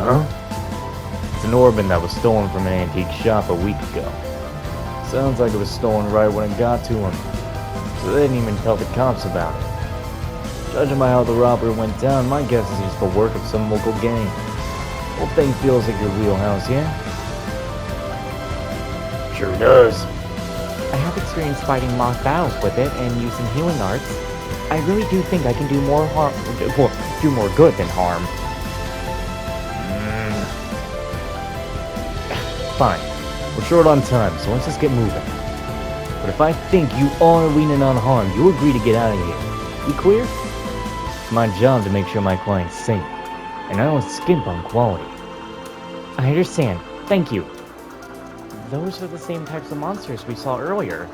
Huh? It's an orban that was stolen from an antique shop a week ago. Sounds like it was stolen right when it got to him, so they didn't even tell the cops about it. Judging by how the robbery went down, my guess is it's the work of some local gang. Whole thing feels like your wheelhouse, yeah? Sure does. I have experience fighting mock battles with it and using healing arts. I really do think I can do more harm, well, do more good than harm. Fine. We're short on time, so let's just get moving. But if I think you are leaning on harm, you agree to get out of here. We clear? It's my job to make sure my client's safe, and I don't skimp on quality. I understand. Thank you. Those are the same types of monsters we saw earlier.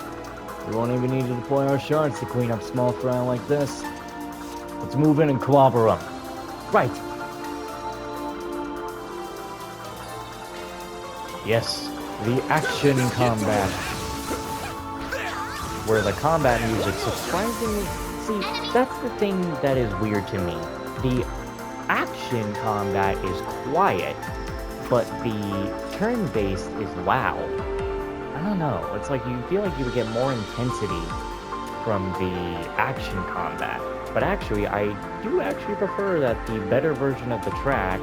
We won't even need to deploy our shards to clean up small fry like this. Let's move in and clobber them. Right. Yes, the action combat. Where the combat music surprisingly... See, that's the thing that is weird to me. The action combat is quiet, but the turn-based is loud. I don't know, it's like you feel like you would get more intensity from the action combat. But actually, I do actually prefer that the better version of the track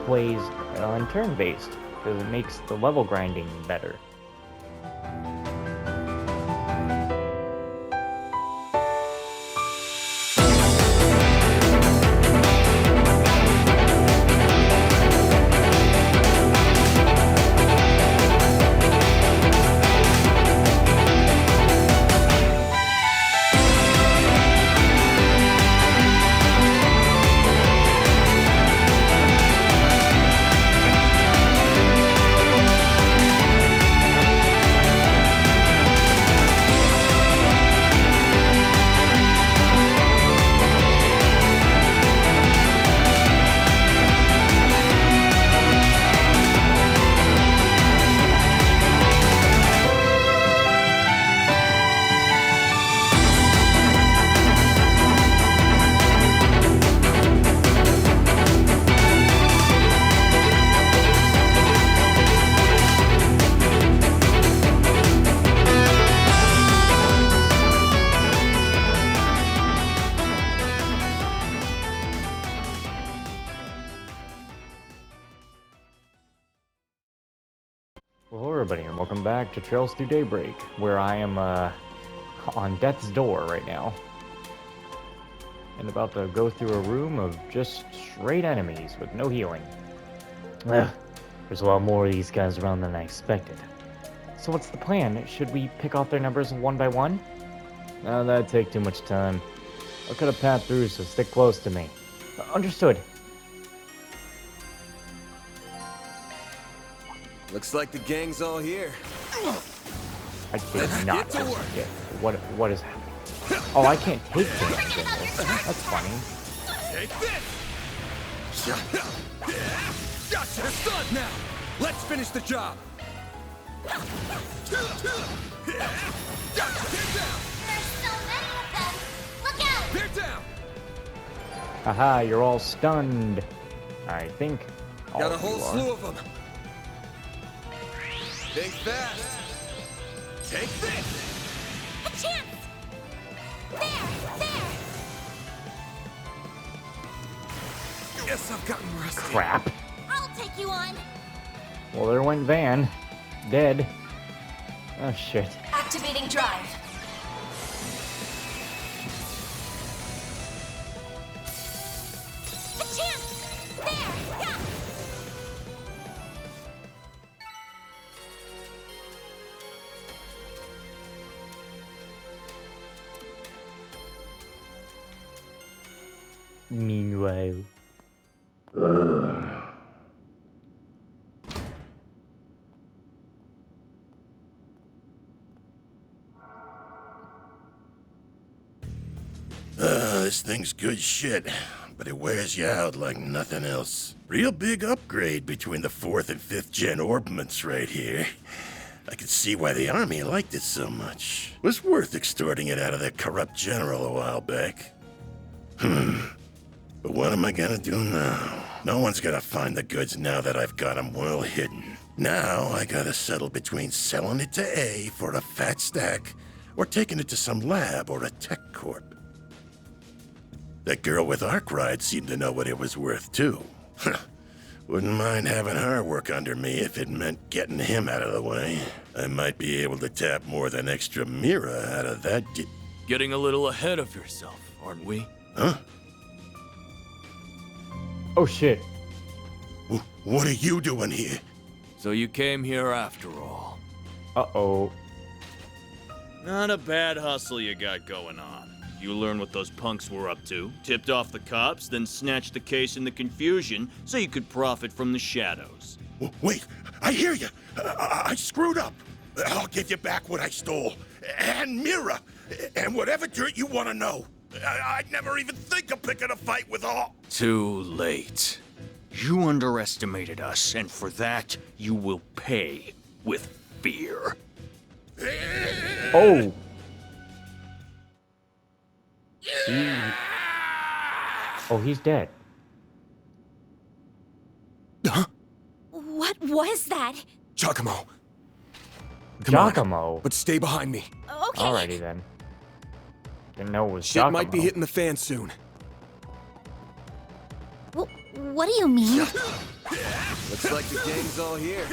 plays on turn-based, because it makes the level grinding better. Well, hello everybody, and welcome back to Trails Through Daybreak, where I am, on death's door right now. And about to go through a room of just straight enemies with no healing. Ugh, there's a lot more of these guys around than I expected. So what's the plan? Should we pick off their numbers one by one? No, that'd take too much time. I'll cut a path through, so stick close to me. Understood. Looks like the gang's all here. I did not just get. What is happening? Oh, I can't take damage in this. That's funny. Take this! Gotcha! It's done now! Let's finish the job! Gotcha! They're down! There's so many of them! Look out! They're down! Haha, you're all stunned. I think. Got a all whole you are. slew of them. Think fast. Take this! A chance! There! Guess I've gotten rusty. Crap. I'll take you on! Well, there went Van. Dead. Oh, shit. Activating drive. A chance! There! Yeah! Meanwhile. This thing's good shit, but it wears you out like nothing else. Real big upgrade between the 4th and 5th gen orbments right here. I could see why the army liked it so much. Was worth extorting it out of that corrupt general a while back. But what am I gonna do now? No one's gonna find the goods now that I've got them well hidden. Now I gotta settle between selling it to A for a fat stack or taking it to some lab or a tech corp. That girl with Arkwright seemed to know what it was worth too. Wouldn't mind having her work under me if it meant getting him out of the way. I might be able to tap more than extra Mira out of that Getting a little ahead of yourself, aren't we? Huh? Oh shit. What are you doing here? So you came here after all. Uh-oh. Not a bad hustle you got going on. You learn what those punks were up to, tipped off the cops, then snatched the case in the confusion so you could profit from the shadows. Wait, I hear you. I screwed up. I'll give you back what I stole. And Mira. And whatever dirt you want to know. I'd never even think of picking a fight with all. Too late. You underestimated us, and for that, you will pay with fear. Oh. Oh, he's dead. What was that? Giacomo. Come on, Giacomo. but stay behind me. Okay. Alrighty then. Didn't know it was Shit Giacomo. might be hitting the fan soon. What do you mean? Looks like the gang's all here.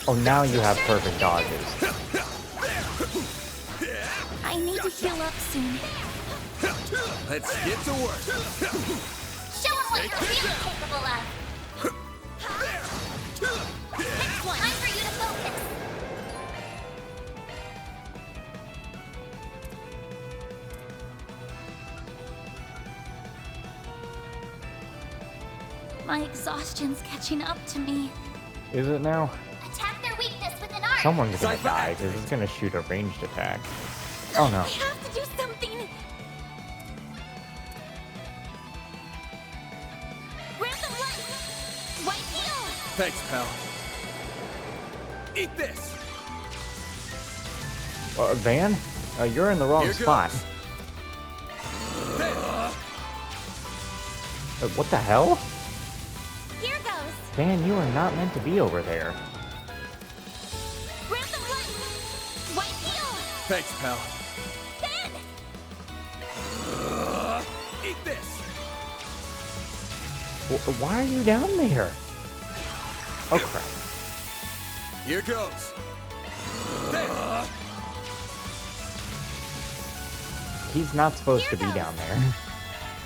Oh, now you have perfect dodges. I need to heal up soon. Let's get to work. Show them what you're really capable of. Next one. Time for you to focus. My exhaustion's catching up to me. Is it now? Attack their weakness with an arc. Someone's gonna die because it's gonna shoot a ranged attack. Oh no. We have to do something. Ransom light. White heal. Thanks, pal. Eat this. Van? You're in the wrong Here spot. goes. What the hell? Here goes. Van, you are not meant to be over there. Ransom light. White heal. Thanks, pal. Ben. Eat this. Why are you down there? Oh crap. Here goes. There. He's not supposed to be down there.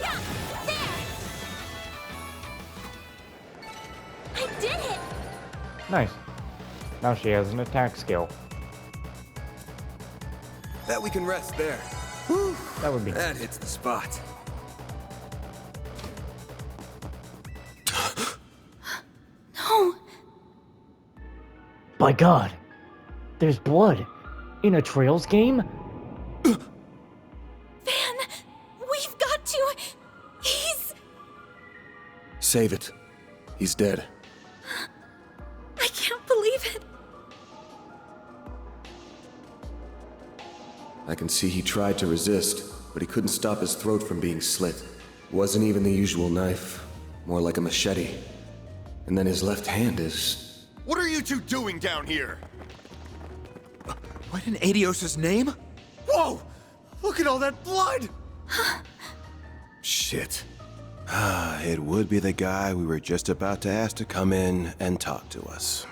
Yeah. There. I did it. Nice. Now she has an attack skill. Bet we can rest there. That would be That hits the spot. No. By God, there's blood in a Trails game? Van, we've got to. He's. Save it. He's dead. I can't believe it. I can see he tried to resist, but he couldn't stop his throat from being slit. Wasn't even the usual knife, more like a machete. And then his left hand is... What are you two doing down here? What in Adios' name? Whoa! Look at all that blood! Shit. It would be the guy we were just about to ask to come in and talk to us.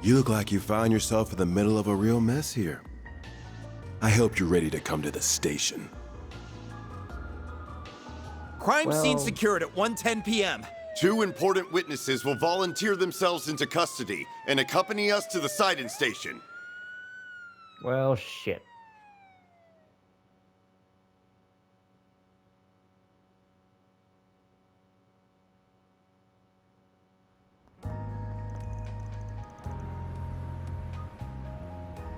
You look like you found yourself in the middle of a real mess here. I hope you're ready to come to the station. Crime scene Well- secured at 1:10 p.m. 2 important witnesses will volunteer themselves into custody and accompany us to the Sidon station. Well, shit.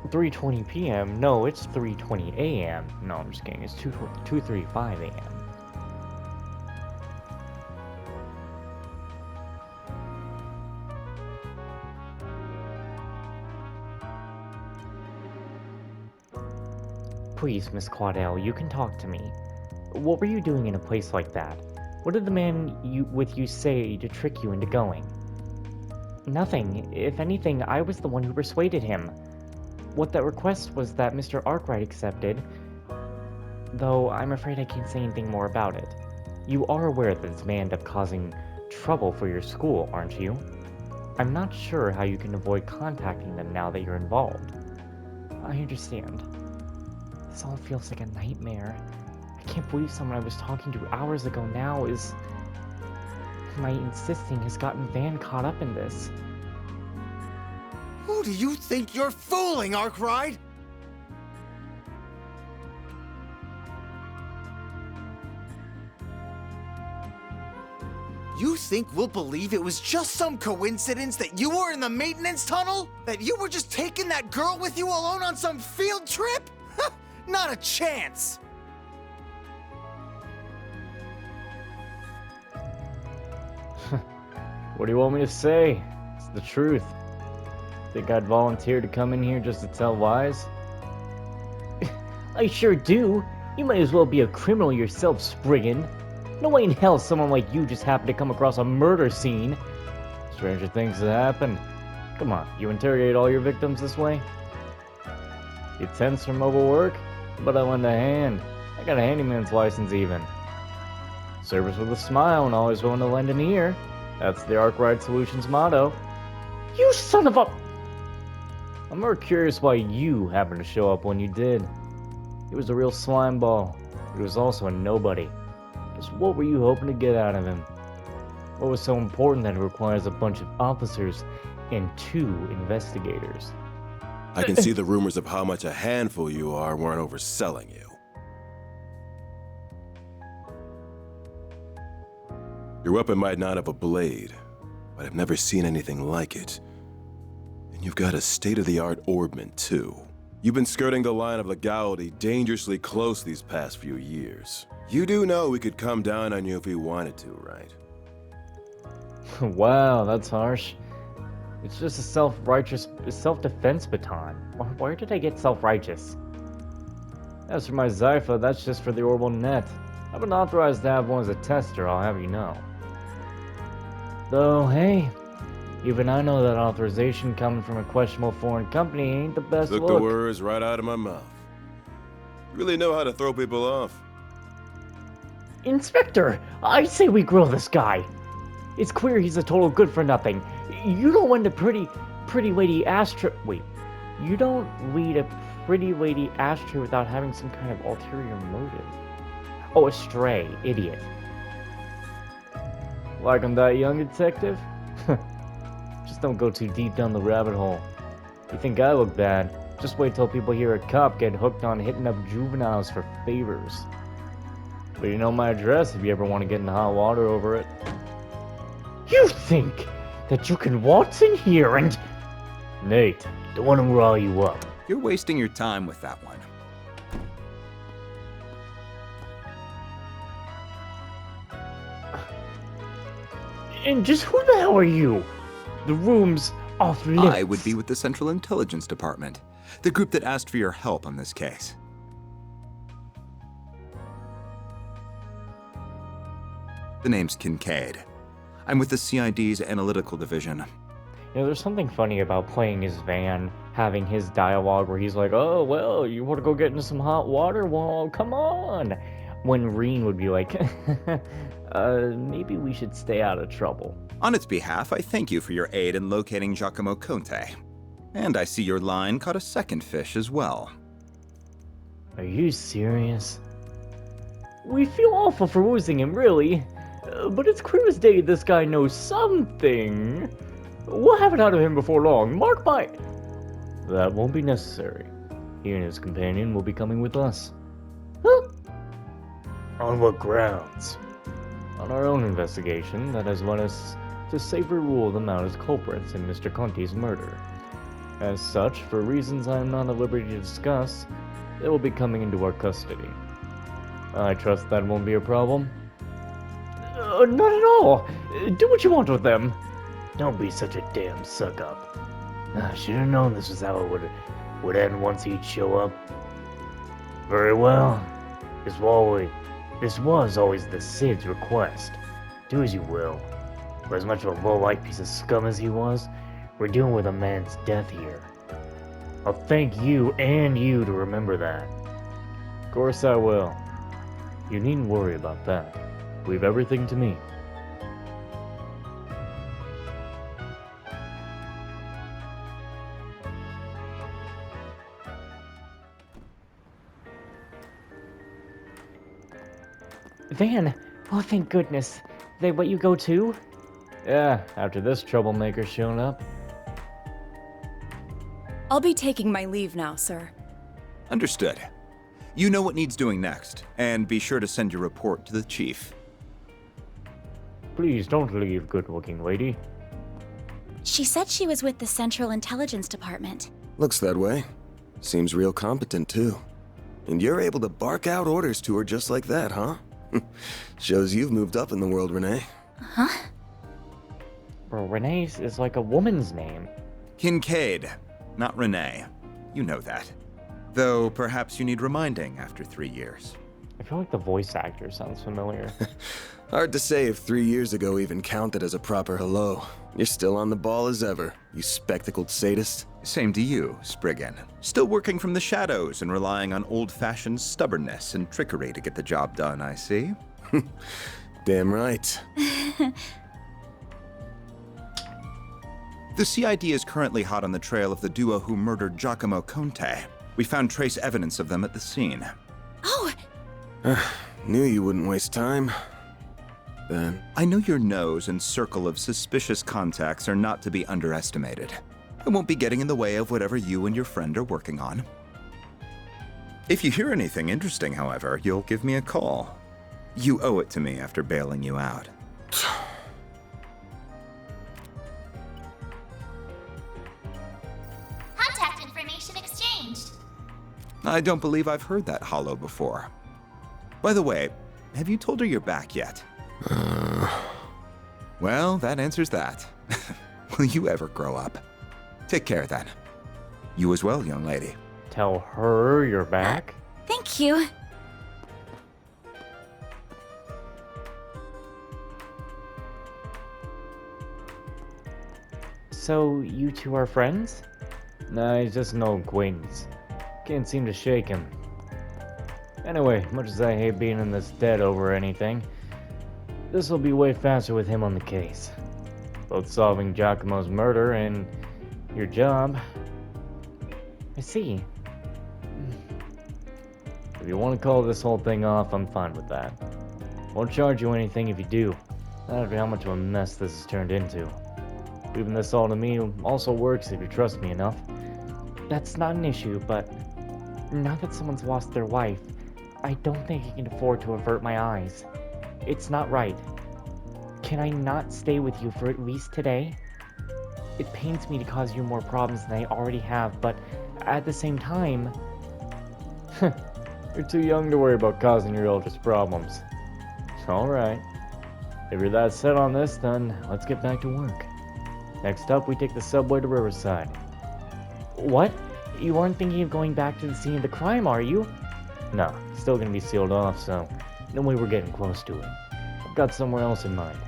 "3:20 p.m. No, it's 3:20 a.m. No, I'm just kidding. It's 2:35 a.m. Please, Miss Claudel, you can talk to me. What were you doing in a place like that? What did the man with you say to trick you into going? Nothing. If anything, I was the one who persuaded him. What that request was that Mr. Arkwright accepted, though I'm afraid I can't say anything more about it. You are aware that this may end up causing trouble for your school, aren't you? I'm not sure how you can avoid contacting them now that you're involved. I understand. This all feels like a nightmare. I can't believe someone I was talking to hours ago now is... My insisting has gotten Van caught up in this. Who do you think you're fooling, Arkwright? You think we'll believe it was just some coincidence that you were in the maintenance tunnel? That you were just taking that girl with you alone on some field trip? Not a chance! What do you want me to say? It's the truth. Think I'd volunteer to come in here just to tell lies? I sure do. You might as well be a criminal yourself, Spriggan. No way in hell someone like you just happened to come across a murder scene. Stranger things have happened. Come on, you interrogate all your victims this way? You tense from overwork? But I lend a hand. I got a handyman's license even. Service with a smile and always willing to lend an ear. That's the Arkwright Solutions motto. You son of a... I'm more curious why you happened to show up when you did. He was a real slime ball. He was also a nobody. Just what were you hoping to get out of him? What was so important that it requires a bunch of officers and 2 investigators? I can see the rumors of how much a handful you are weren't overselling you. Your weapon might not have a blade, but I've never seen anything like it. And you've got a state-of-the-art orbment, too. You've been skirting the line of legality dangerously close these past few years. You do know we could come down on you if we wanted to, right? Wow, that's harsh. It's just a self-defense baton. Where did I get self-righteous? As for my Zypha, that's just for the orbital net. I've been authorized to have one as a tester, I'll have you know. Though, hey, even I know that authorization coming from a questionable foreign company ain't the best Took look. the words right out of my mouth. You really know how to throw people off. Inspector, I say we grill this guy. It's clear he's a total good-for-nothing. You don't want a pretty lady ashtray... Wait. You don't lead a pretty lady ashtray without having some kind of ulterior motive. Oh, a stray. Idiot. Like I'm that young, detective? Just don't go too deep down the rabbit hole. You think I look bad? Just wait till people hear a cop get hooked on hitting up juveniles for favors. But you know my address if you ever want to get in hot water over it. You think that you can waltz in here and... Nate, don't want to rile you up. You're wasting your time with that one. And just who the hell are you? The room's off limits. I would be with the Central Intelligence Department, the group that asked for your help on this case. The name's Kincaid. I'm with the CID's Analytical Division. You know, there's something funny about playing as Van, having his dialogue where he's like, oh, well, you want to go get into some hot water? Well, come on. When Reen would be like, maybe we should stay out of trouble. On its behalf, I thank you for your aid in locating Giacomo Conte. And I see your line caught a second fish as well. Are you serious? We feel awful for losing him, really. But it's clear as day this guy knows something. We'll have it out of him before long. Mark my... That won't be necessary. He and his companion will be coming with us. Huh? On what grounds? On our own investigation that has led us to safely rule them out as culprits in Mr. Conti's murder. As such, for reasons I am not at liberty to discuss, they will be coming into our custody. I trust that won't be a problem. Not at all. Do what you want with them. Don't be such a damn suck-up. I should have known this was how it would end once he'd show up. Very well. Just while we This was always the Cid's request. Do as you will. For as much of a low-life piece of scum as he was, we're dealing with a man's death here. I'll thank you and you to remember that. Of course I will. You needn't worry about that. Leave everything to me. Van! Oh, thank goodness. They let you go too? Yeah, after this troublemaker's shown up. I'll be taking my leave now, sir. Understood. You know what needs doing next, and be sure to send your report to the chief. Please don't leave, good-looking lady. She said she was with the Central Intelligence Department. Looks that way. Seems real competent, too. And you're able to bark out orders to her just like that, huh? Shows you've moved up in the world, Renee. Huh? Bro, Renee's is like a woman's name. Kincaid, not Renee. You know that. Though perhaps you need reminding after 3 years. I feel like the voice actor sounds familiar. Hard to say if 3 years ago even counted as a proper hello. You're still on the ball as ever, you spectacled sadist. Same to you, Spriggan. Still working from the shadows and relying on old-fashioned stubbornness and trickery to get the job done, I see. Damn right. The CID is currently hot on the trail of the duo who murdered Giacomo Conte. We found trace evidence of them at the scene. Oh! Knew you wouldn't waste time. Then. I know your nose and circle of suspicious contacts are not to be underestimated. I won't be getting in the way of whatever you and your friend are working on. If you hear anything interesting, however, you'll give me a call. You owe it to me after bailing you out. Contact information exchanged. I don't believe I've heard that hollow before. By the way, have you told her you're back yet? Well, that answers that. Will you ever grow up? Take care then. You as well, young lady. Tell her you're back? Thank you. So, you two are friends? Nah, he's just an old acquaintance. Can't seem to shake him. Anyway, much as I hate being in this debt over anything, this'll be way faster with him on the case. Both solving Giacomo's murder and your job. I see. If you want to call this whole thing off, I'm fine with that. Won't charge you anything if you do. Not after how much of a mess this has turned into. Leaving this all to me also works if you trust me enough. That's not an issue, but now that someone's lost their wife, I don't think I can afford to avert my eyes. It's not right. Can I not stay with you for at least today? It pains me to cause you more problems than I already have, but at the same time... You're too young to worry about causing your eldest problems. Alright. If you're that set on this, then let's get back to work. Next up, we take the subway to Riverside. What? You aren't thinking of going back to the scene of the crime, are you? No, it's still gonna be sealed off, so no way we're getting close to it. I've got somewhere else in mind.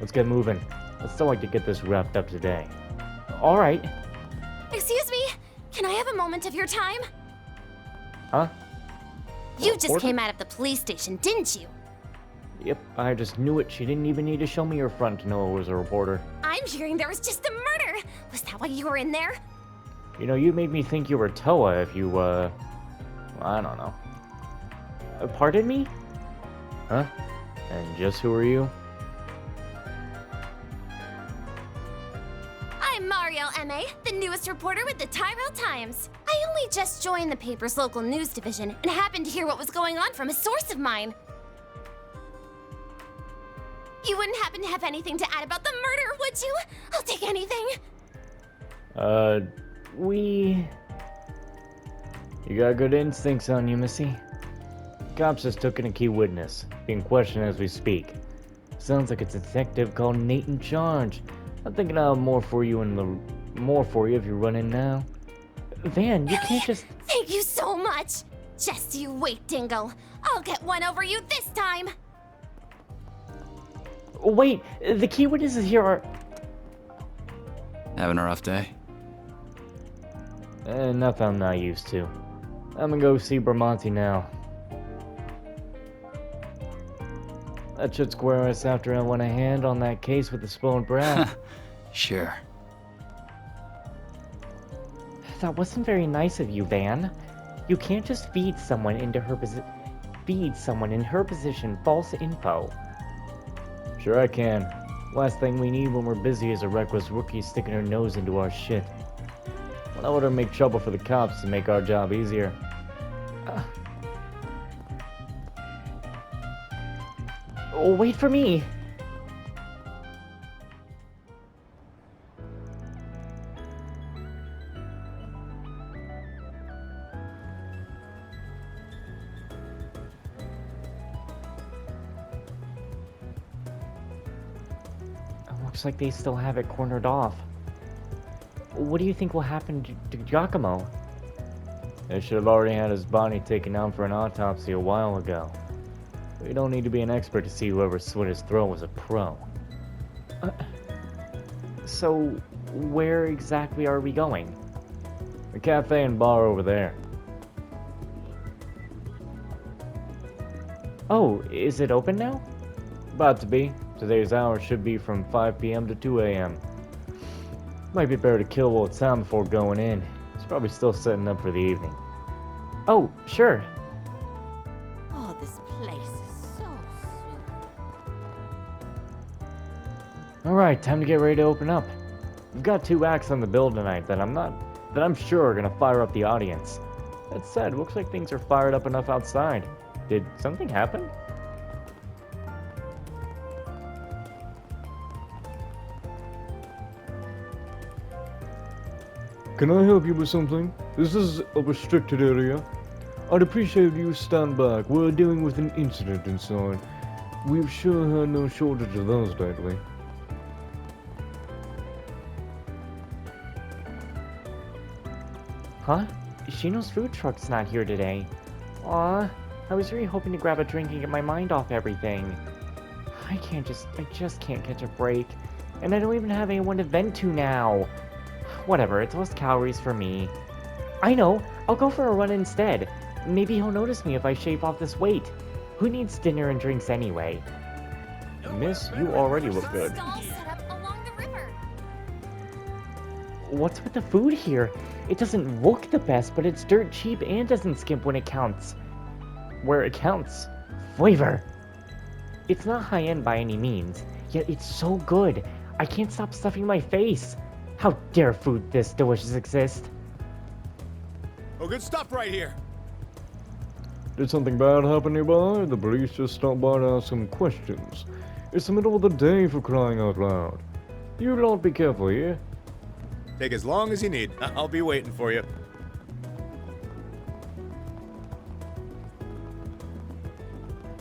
Let's get moving. I'd still like to get this wrapped up today. Alright. Excuse me? Can I have a moment of your time? Huh? You just Reporter? came out of the police station, didn't you? Yep, I just knew it. She didn't even need to show me her front to know it was a reporter. I'm hearing there was just a murder. Was that why you were in there? You know, you made me think you were Toa if you, I don't know. Pardon me? Huh? And just who are you? I'm Mariel M.A., the newest reporter with the Tyrell Times. I only just joined the paper's local news division and happened to hear what was going on from a source of mine. You wouldn't happen to have anything to add about the murder, would you? I'll take anything. You got good instincts on you, Missy. Cops just took in a key witness, being questioned as we speak. Sounds like it's a detective called Nate in charge. I'm thinking I'll have more for you if you run in now. Van, you can't just... Thank you so much. Just you wait, Dingle. I'll get one over you this time! Wait, the key witnesses here are... Having a rough day? Nothing I'm not used to. I'm gonna go see Bramante now. That should square us after I went a hand on that case with the spoiled brat. Sure. That wasn't very nice of you, Van. You can't just feed someone in her position false info. Sure I can. Last thing we need when we're busy is a reckless rookie sticking her nose into our shit. Well, I would make trouble for the cops to make our job easier. Wait for me! Looks like they still have it cornered off. What do you think will happen to Giacomo? They should have already had his body taken out for an autopsy a while ago. We don't need to be an expert to see whoever slit his throat was a pro. So, where exactly are we going? The cafe and bar over there. Oh, is it open now? About to be. Today's hour should be from 5 p.m. to 2 a.m. Might be better to kill a little time before going in. It's probably still setting up for the evening. Oh, sure. Oh, this place is so super. Alright, time to get ready to open up. We've got 2 acts on the bill tonight that I'm sure are gonna fire up the audience. That said, looks like things are fired up enough outside. Did something happen? Can I help you with something? This is a restricted area. I'd appreciate if you stand back. We're dealing with an incident inside. We've sure had no shortage of those lately. Huh? Shino's food truck's not here today. Aw, I was really hoping to grab a drink and get my mind off everything. I just can't catch a break. And I don't even have anyone to vent to now. Whatever, it's less calories for me. I know, I'll go for a run instead. Maybe he'll notice me if I shave off this weight. Who needs dinner and drinks anyway? Miss, you already look good. Stalls set up along the river. What's with the food here? It doesn't look the best, but it's dirt cheap and doesn't skimp when it counts. Where it counts. Flavor! It's not high-end by any means, yet it's so good. I can't stop stuffing my face. How dare food this delicious exist? Oh, good stuff right here. Did something bad happen nearby? The police just stopped by to ask some questions. It's the middle of the day for crying out loud. You lot be careful here. Take as long as you need. I'll be waiting for you.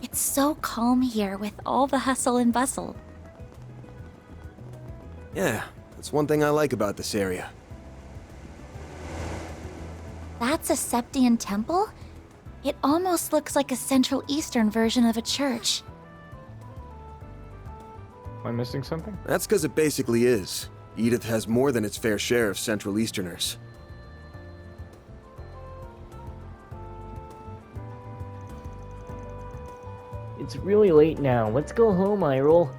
It's so calm here with all the hustle and bustle. Yeah, that's one thing I like about this area. That's a Septian temple? It almost looks like a Central Eastern version of a church. Am I missing something? That's because it basically is. Edith has more than its fair share of Central Easterners. It's really late now. Let's go home, Irel.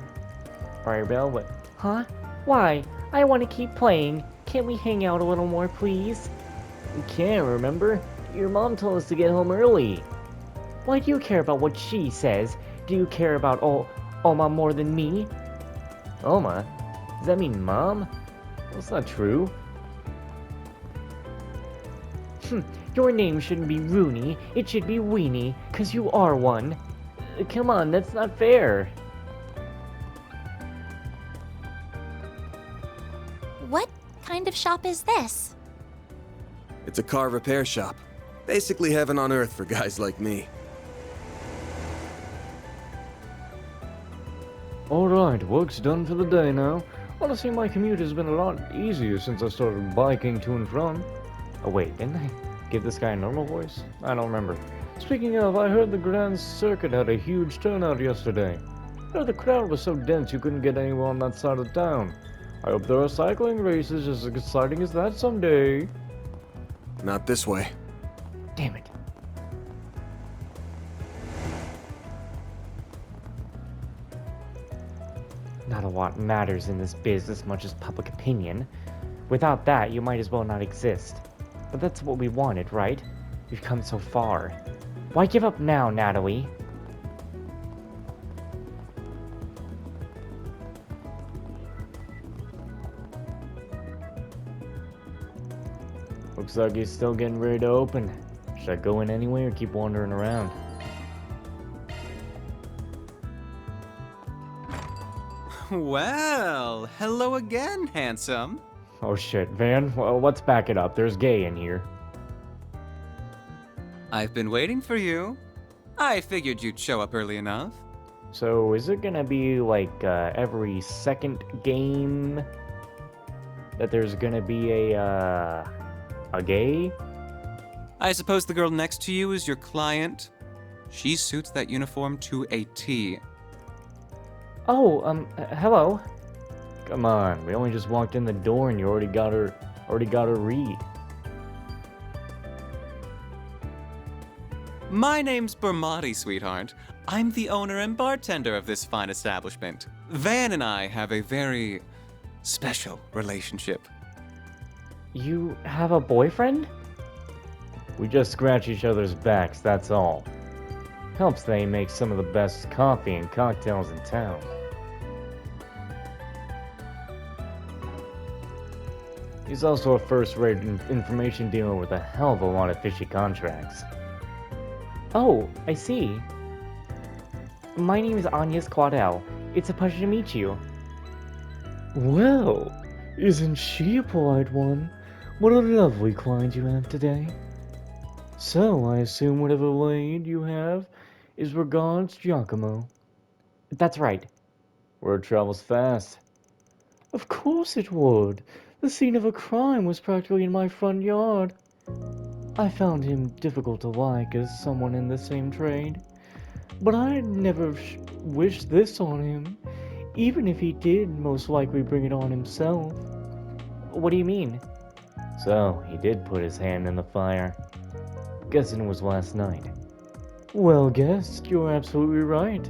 Bell, what? Huh? Why? I want to keep playing. Can't we hang out a little more, please? We can't, remember? Your mom told us to get home early. Why do you care about what she says? Do you care about Oma more than me? Oma? Does that mean mom? That's not true. Your name shouldn't be Rooney. It should be Weenie, 'cause you are one. Come on, that's not fair. What kind of shop is this? It's a car repair shop. Basically heaven on earth for guys like me. Alright, work's done for the day now. Honestly, my commute has been a lot easier since I started biking to and from. Oh wait, didn't I give this guy a normal voice? I don't remember. Speaking of, I heard the Grand Circuit had a huge turnout yesterday. I heard the crowd was so dense you couldn't get anywhere on that side of town. I hope there are cycling races as exciting as that someday. Not this way. Damn it. Not a lot matters in this biz as much as public opinion. Without that, you might as well not exist. But that's what we wanted, right? We've come so far. Why give up now, Natalie? Looks like he's still getting ready to open. Should I go in anyway or keep wandering around? Well, hello again, handsome. Oh shit, Van, well, let's back it up. There's Gay in here. I've been waiting for you. I figured you'd show up early enough. So is it gonna be like every second game that there's gonna be a Gay? I suppose the girl next to you is your client? She suits that uniform to a T. Oh, hello. Come on, we only just walked in the door and you already got her read. My name's Bermati, sweetheart. I'm the owner and bartender of this fine establishment. Van and I have a very special relationship. You have a boyfriend? We just scratch each other's backs, that's all. Helps that he makes some of the best coffee and cocktails in town. He's also a first-rate information dealer with a hell of a lot of fishy contracts. Oh, I see. My name is Agnes Quadell. It's a pleasure to meet you. Well, isn't she a polite one? What a lovely client you have today. So, I assume whatever lead you have is regards Giacomo. That's right. Word travels fast. Of course it would. The scene of a crime was practically in my front yard. I found him difficult to like as someone in the same trade. But I'd never wish this on him. Even if he did most likely bring it on himself. What do you mean? So, he did put his hand in the fire. Guessing it was last night. Well guessed, you're absolutely right.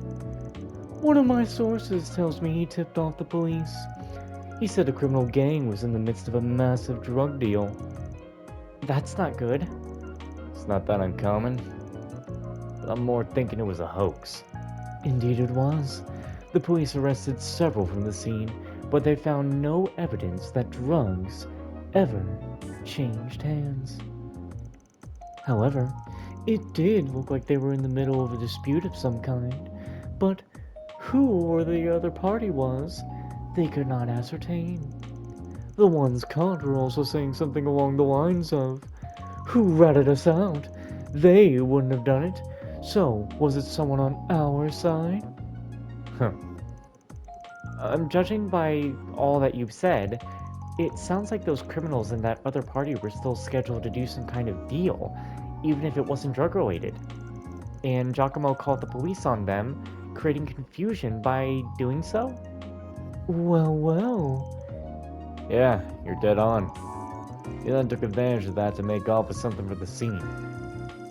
One of my sources tells me he tipped off the police. He said a criminal gang was in the midst of a massive drug deal. That's not good. It's not that uncommon. But I'm more thinking it was a hoax. Indeed it was. The police arrested several from the scene, but they found no evidence that drugs ever changed hands. However, it did look like they were in the middle of a dispute of some kind, but who or the other party was, they could not ascertain. The ones caught were also saying something along the lines of, "Who ratted us out? They wouldn't have done it. So, was it someone on our side?" Huh. Judging by all that you've said, it sounds like those criminals in that other party were still scheduled to do some kind of deal, even if it wasn't drug-related. And Giacomo called the police on them, creating confusion by doing so? Well, well. Yeah, you're dead on. He then took advantage of that to make off with something for the scene.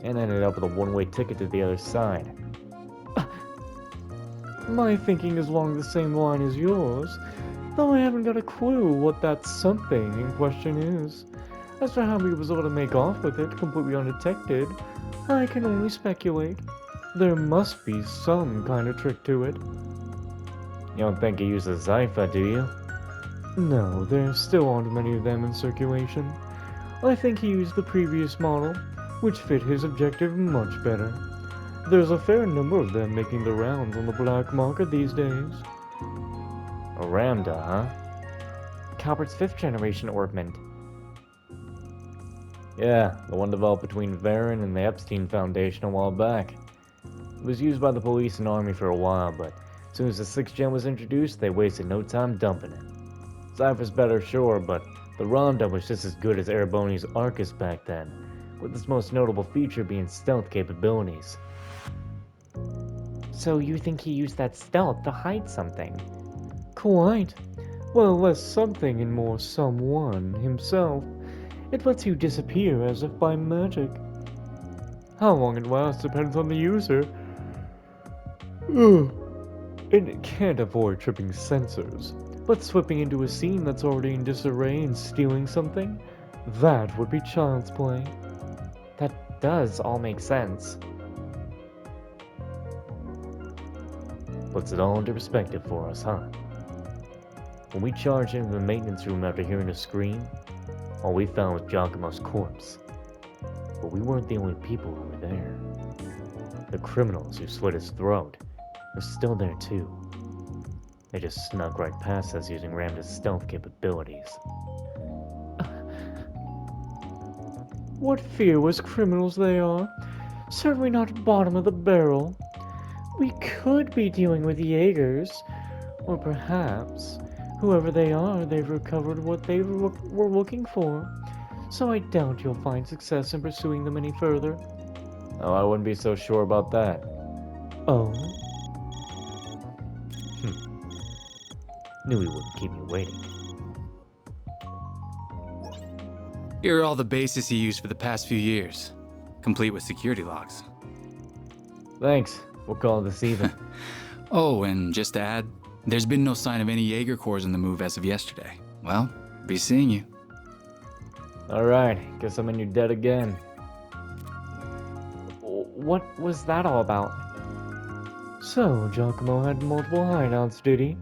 And ended up with a one-way ticket to the other side. My thinking is along the same line as yours, though I haven't got a clue what that something in question is. As for how he was able to make off with it completely undetected, I can only speculate. There must be some kind of trick to it. You don't think he used a Zypha, do you? No, there still aren't many of them in circulation. I think he used the previous model, which fit his objective much better. There's a fair number of them making the rounds on the black market these days. A Ramda, huh? Calbert's 5th generation orbment. Yeah, the one developed between Varen and the Epstein Foundation a while back. It was used by the police and army for a while, but as soon as the 6th gen was introduced, they wasted no time dumping it. Cypher's better, sure, but the Ramda was just as good as Ereboni's Arcus back then. with its most notable feature being stealth capabilities. So you think he used that stealth to hide something? Quite. Well, less something and more someone himself. It lets you disappear as if by magic. How long it lasts depends on the user. Ugh. And it can't avoid tripping sensors. But slipping into a scene that's already in disarray and stealing something? That would be child's play. That does all make sense. Puts it all into perspective for us, huh? When we charged into the maintenance room after hearing a scream, all we found was Giacomo's corpse. But we weren't the only people who were there. The criminals who slit his throat were still there too. They just snuck right past us using Ramda's stealth capabilities. What fearless criminals they are. Certainly not bottom of the barrel. We could be dealing with Jaegers, or perhaps, whoever they are, they've recovered what they were looking for. So I doubt you'll find success in pursuing them any further. Oh, I wouldn't be so sure about that. Oh? Knew he wouldn't keep me waiting. Here are all the bases he used for the past few years, complete with security logs. Thanks. We'll call it this even. Oh, and just to add, there's been no sign of any Jaeger Corps in the move as of yesterday. Well, be seeing you. Alright, guess I'm in your debt again. What was that all about? So, Giacomo had multiple hideouts, did he?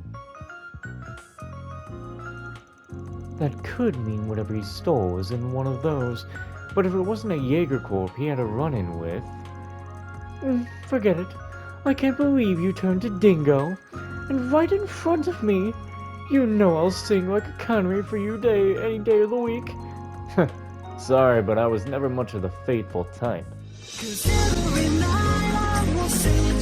That could mean whatever he stole was in one of those, but if it wasn't a Jaeger Corps he had a run-in with... forget it. I can't believe you turned to Dingo. And right in front of me. You know I'll sing like a canary for you any day of the week. Sorry, but I was never much of the faithful type. 'Cause every night I will sing